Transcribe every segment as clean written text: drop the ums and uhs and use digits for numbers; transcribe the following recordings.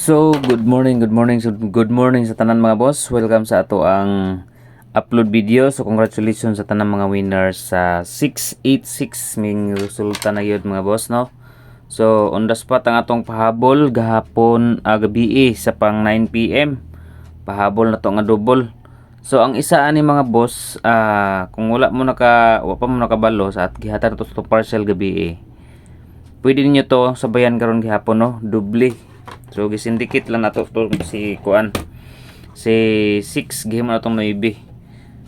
So, good morning sa tanan mga boss. Welcome sa ato ang upload video. So, congratulations sa tanan mga winners sa 686 ming resulta na yun mga boss, no? So, on the spot ang atong pahabol gahapon gabi sa pang 9 PM. Pahabol na to nga double. So, ang isa ani mga boss, kung wala pa mo nakabalo sa at gihatag to sa partial gabi pwede niyo to sabayan karon gihapon, no? Doble. So gisindikit lang nato to si kuan. Si 6 gihimo na tong 9.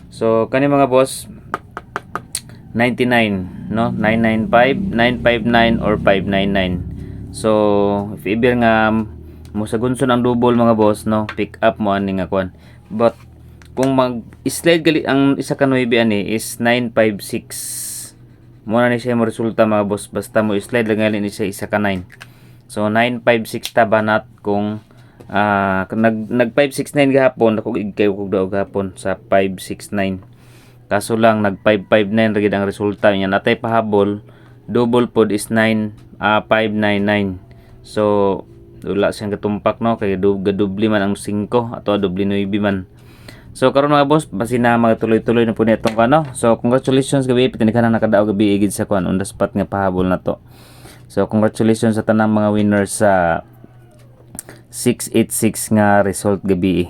So kani mga boss 99, no? 995, 959 or 599. So if ever nga mosagunson ang double mga boss, no? Pick up mo ani nga kuan. But kung mag-slide gali ang isa ka 9 ani is 956. Muna ni siya mo resulta mga boss, basta mo slide lang gali ni siya isa ka 9. So 956 ta banat kung nag 569 gahapon ako kayo kog daog gahapon sa 569. Kaso lang nag 559 ra gid ang resulta niya. Natay pahabol double pod is 599. So wala siyang gatumpak, no, kay gadubli man ang 5 ato doble 9 man. So karon mga boss, basi na magtuloy-tuloy na po nitong ano. So congratulations gabi pitinikanan nakadaog gabi igid sa kuan on the spot nga pahabol na to. So congratulations sa tanang mga winners sa 686 nga result gabi.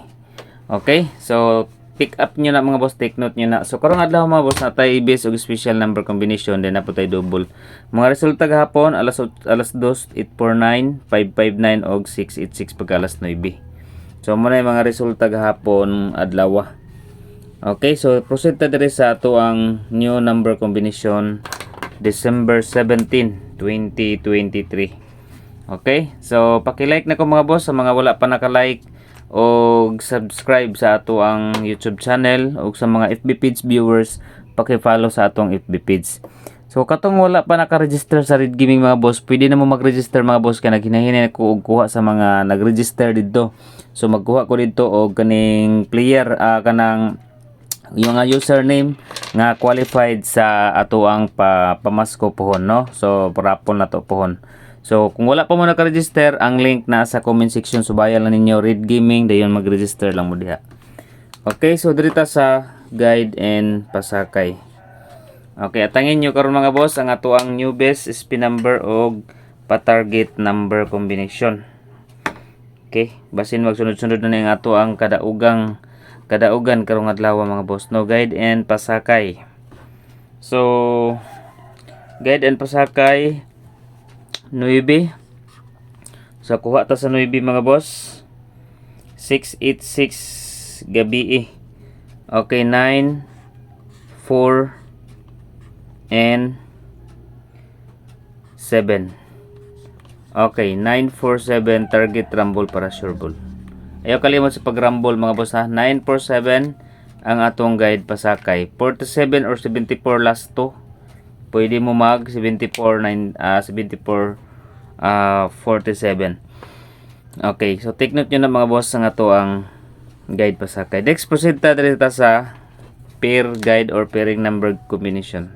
Okay? So pick up nyo na mga boss, take note nyo na. So karong adlaw mga boss, natay base og special number combination, then na po tay double. Mga resulta gahapon alas 2, 849, 559 og 686 pag alas 9. So muna yung mga resulta gahapon adlaw. Okay, so proceed ta diri sa ato ang new number combination December 17, 2023. Okay, so paki-like na ko mga boss sa mga wala pa naka-like o subscribe sa ato ang YouTube channel o sa mga FB page viewers paki-follow sa atong FB page. So katong wala pa naka-register sa Red Gaming mga boss, pwede na mo mag-register mga boss kay naghinahinay ko og kuha sa mga nag-register didto. So magkuha ko dito og kaning player kanang yung username nga qualified sa ato ang pamasko pohon, no? So parapon na to pohon. So kung wala pa mo naka-register, ang link na sa comment section, subayan lang ninyo Red Gaming dayon mag-register lang mo diha. Okay, so dirita sa guide and pasakay. Okay, atangin nyo karon mga boss ang ato ang new best spin number og pa-target number combination. Okay, basin magsunod-sunod na ning ato ang kadaugan karong adlaw mga boss, no? Guide and pasakay. So guide and pasakay 9. So kuha ta sa 9 mga boss. 686 gabi. Okay, 9 4 and 7. Okay, 947 target rumble para sure ball. Ayaw kalimot sa pag-rumble mga boss, ha. 947 ang atong guide pasakay. 47 or 74 last to. Pwede mo mag 74 47. Okay, so take note nyo na mga boss ang ato ang guide pasakay. Next proceed ta diri ta sa pair guide or pairing number combination.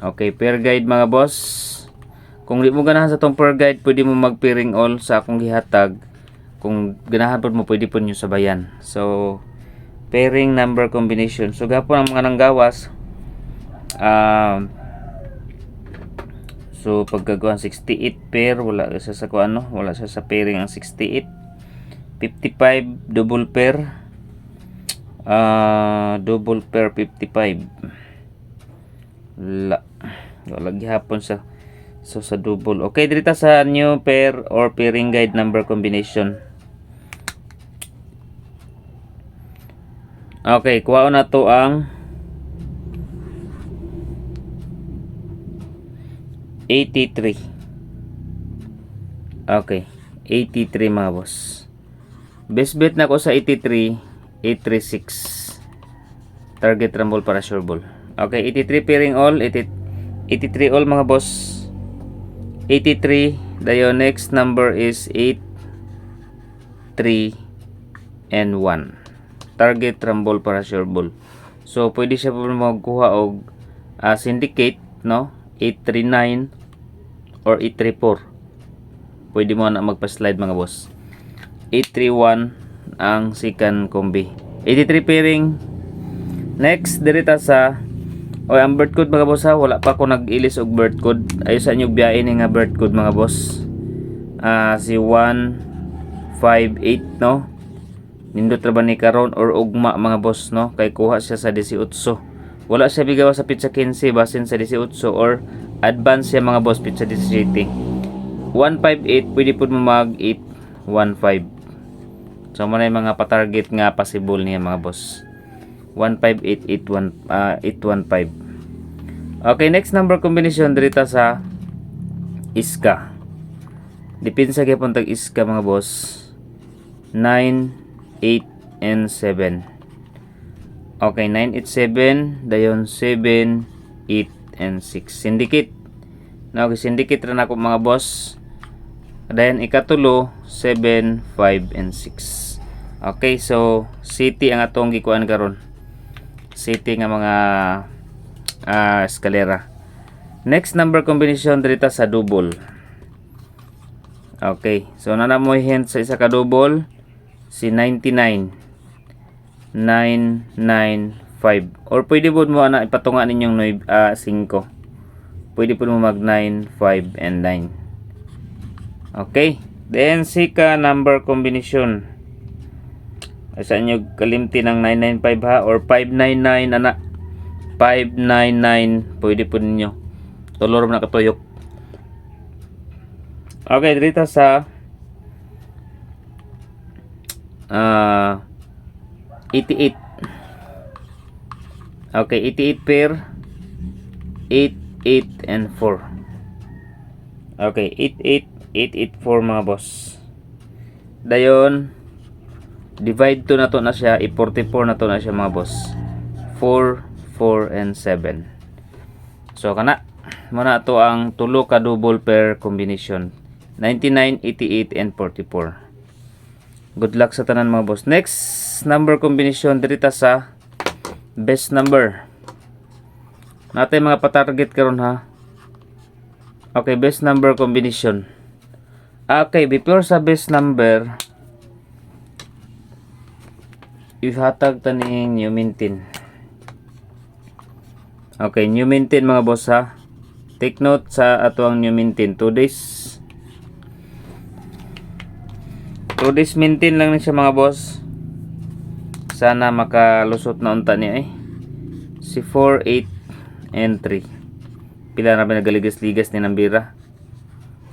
Okay, pair guide mga boss. Kung di mo ganahan sa tong pair guide, pwede mo mag-pairing all sa akong gihatag. Kung ganahan po mo, pwede po nyo sabayan. So, pairing number combination. So, gapon ang mga nanggawas. So, pagkagawa 68 pair, wala siya sa kuano, wala siya sa pairing ang 68. 55 double pair. Double pair 55. Wala gihapon sa sa double. Okay, dito sa new pair or pairing guide number combination. Okay, kuha na to ang 83. Okay, 83 mga boss. Best bet na ko sa 83, 836. Target rumble para sure ball. Okay, 83 pairing all, 83 all mga boss. 83, the next number is 8, 3, and 1. Target rumble para sure ball. So, pwede siya po magkuha og syndicate, no? 839 or 834. pwede mo na magpa-slide mga boss. 831 ang second combi. 83 pairing. Next dirita sa ang bird code mga boss ha, wala pa ako nag-ilis og bird code. Ayo sa inyo biyain nga bird code mga boss. Si 158 no. Nindot ra ba ni karon or ugma mga boss no, kay kuha siya sa 18. Wala siya bigaw sa pizza 15 basin sa 18 or advance siya mga boss pizza 17. 158 pwede pud mo mag 815. So mo na yung mga pa-target nga possible niya mga boss. 158 Okay, next number combination dirita sa iska. Depensa gyapon tag iska mga boss. 9, 8 and 7. Okay, 9, 8, 7, dayon 7, 8 and 6. Syndicate. Now, syndicate ra nako mga boss. Dayon ikatulo 7, 5 and 6. Okay, so city ang atong gikuan karon. City nga mga eskalera. Next number combination dirita sa double. Okay, so nana mo hint sa isa ka double si 99 995 or pwede po mo ana ipatunga ninyong 5. Pwede po mo mag 9, 5 and 9. Okay, then sika number combination. Sa inyo kalimti ng 995 ha or 599 ana. 599 pwede po ninyo. Tulor mo na katuyok. Okay, dito sa 88. Okay, 88 pair 8, 8 and 4. Okay, 88 884 mga boss. Dayon divide to na to na siya, i44 na to na siya mga boss. 4, 4 and 7. So kana muna to ang tulo ka double pair combination. 99, 88 and 44. Good luck sa tanan mga boss. Next number combination dirita sa best number. Natay mga pa-target karon ha. Okay, best number combination. Okay, before sa best number ihatag taning new maintain. Okay, new maintain mga boss ha. Take note sa ato ang new maintain 2 days. 2 days maintain lang na siya mga boss. Sana makalusot na unta niya si 4, 8 and 3. Pila na ba nagaligas-ligas ni Nambira.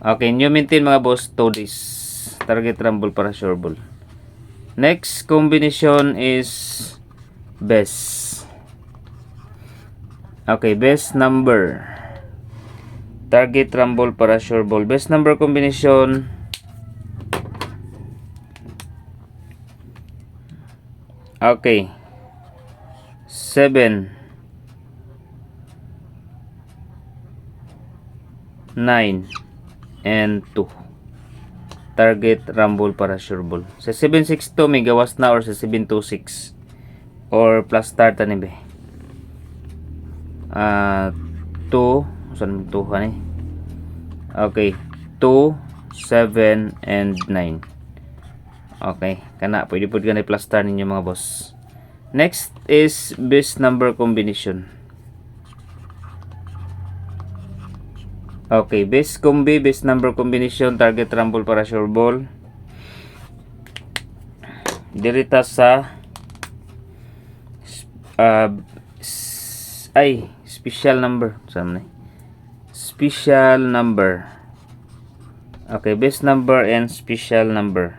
Okay, new maintain mga boss 2 days. Target rumble para sure ball. Next combination is best. Okay, best number. Target rumble para sure ball. Best number combination. Okay. 7, 9 and 2. Target rumble para sure ball. Sa 762 may gawas na or sa 726 or plus start ani be. 2 saan 2 ni? Okay, 2, 7 and 9. Okay, kana pwede pud ganay plus start ninyo mga boss. Next is best number combination. Okay, best combi, best number combination, target rumble para sure ball. Dirita sa special number. Saan na? Special number. Okay, best number and special number.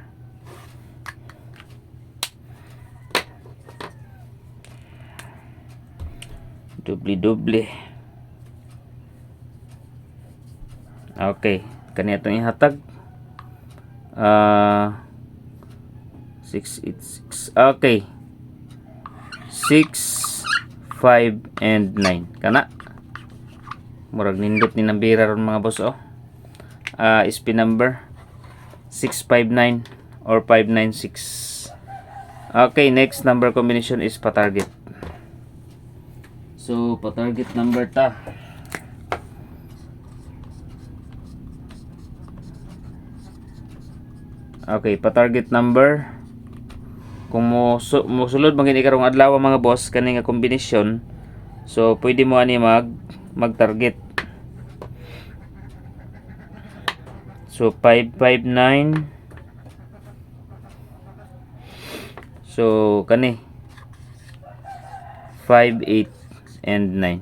Doble. Okay, kaniya itong ihatag 686. Okay, 6, 5 and 9. Kana murag nindot ni Nambira ron mga boss SP number 659 or 596. Okay, next number combination is pa-target. So pa-target number ta. Okay, pa-target number. Kung musulod maging ikarong adlaw mga boss kani nga kombinasyon, so pwede mo ani mag-target. So 559. So kani 5, 8 and 9.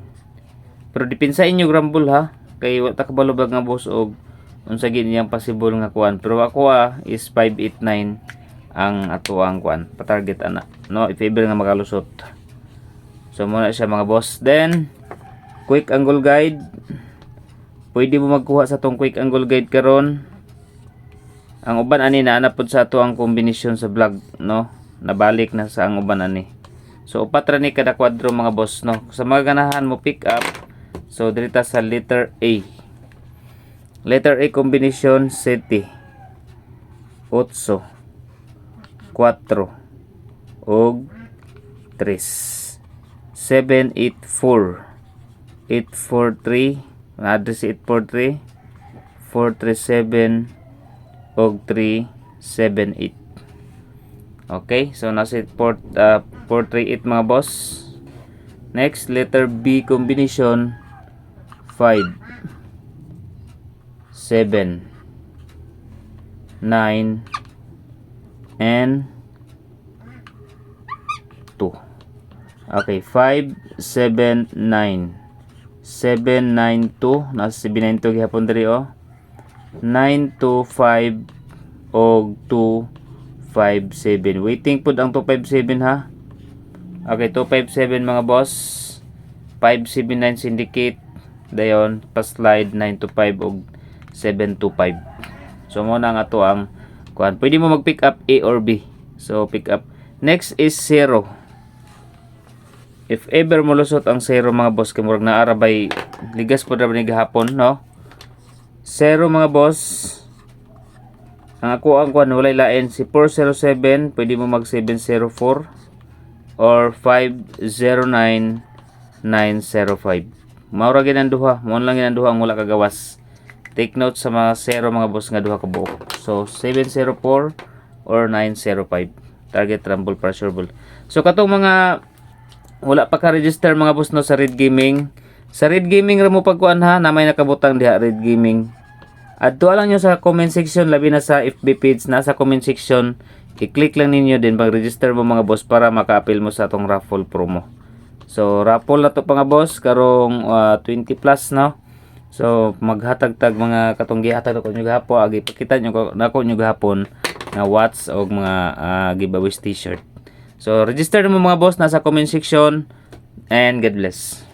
Pero dipinsa inyo grambol ha. Kay wa ta kabalubag nga boss og unsa gid niyang possible nga kuan. Pero ako is 589 ang ato ang kuan. Pa-target ana. No, i-favor nga makalusot. So muna siya mga boss. Then quick angle guide. Pwede mo magkuha sa tong quick angle guide karon. Ang uban ani na napod sa ato ang kombinasyon sa vlog, no? Nabalik na sa ang uban ani. So upat ra ni kada kwadro mga boss, no? Sa mga ganahan mo pick up, so dirita sa letter A. Letter A combination 7, 8, 4 og 3. 7, 8, 4. 8, 4, 3. Address 8, 4, 3. 4, 3, 7 og 3, 7, 8. Okay, so nasa 438 mga boss. Next, letter B combination 5, 7, 9 and 2. Okay, 5, 7, 9. 7, 9, 2. Nasa 792 gihapon diri oh. 9, 2, 5 og 2, 5, 7. Waiting pud ang 257 ha. Okay, 257 mga boss. 579 syndicate. Dayon, pa-slide 925 og 725. So mo na nga to ang kuan. Pwede mo mag-pick up A or B. So pick up. Next is 0. If ever mo lusot ang 0 mga boss, kay murag naara bay ligas pud ra ni gahapon, no? 0 mga boss. Ang ako ang kuan walay lain si 407, pwede mo mag 704 or 509 905. Maura gid ang duha, mo lang gid ang duha ang wala kagawas. Take note sa mga 0 mga boss nga duha ka buok. So 704 or 905. Target rumble pressure ball. So katong mga wala pa ka-register mga boss no sa Red Gaming. Sa Red Gaming ra mo pagkuan ha, na may nakabutang diha Red Gaming. Adto lang nyo sa comment section, labi na sa FB page, nasa comment section, i-click lang ninyo din mag-register mo mga boss para maka-appeal mo sa atong raffle promo. So raffle na to mga boss karong 20 plus, no? So maghatag-tag mga katong gihatag ko nyo gahapon, agi pakita nyo nako nyo gahapon na watch og mga giveaways t-shirt. So register mo mga boss nasa comment section, and God bless.